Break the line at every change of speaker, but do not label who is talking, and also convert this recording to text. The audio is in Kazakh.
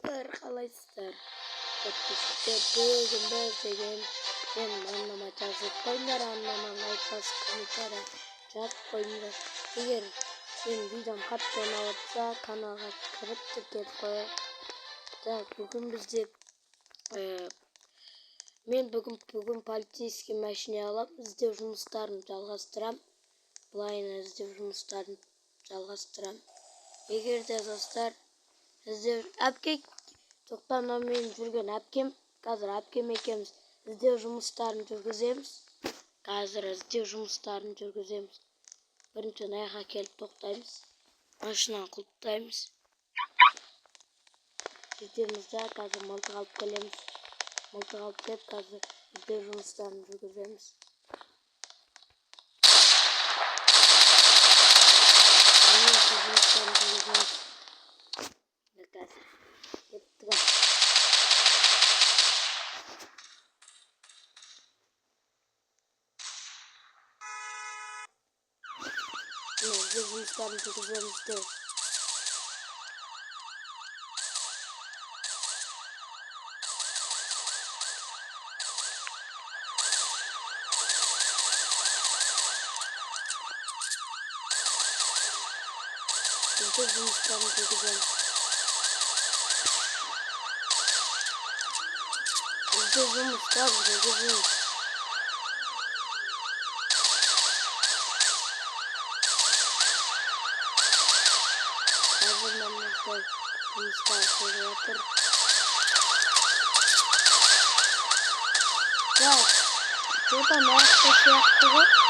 достар, қалайсыздар? Бүгін біз деген мен аннама жазып қойыңдар, аннама лайк басып комментарий жазып қойыңдар. Егер мен видеом қатты ұнап жатса, каналға кіріп тіркеліп қойыңдар. Бүгін бізде мен бүгін полицейский машина алып іздеу жұмыстарын жалғастырам. Бұлайына іздеу жұмыстарын жалғастырам. Егер де достар іздеу тоқтаммен жүрген әпкем, қазір әпкем екеуміз іздеу жұмыстарын жүргіземіз. Бірінші аяққа келіп тоқтаймыз. Машинаны құлыптаймыз. Жетеміз де қазір мылтық алып келеміз. Мылтық алып келіп қазір іздеу жұмыстарын жүргіземіз. Жұмыстарын жүргіземіз де. Что-то нақты сияқты ғой.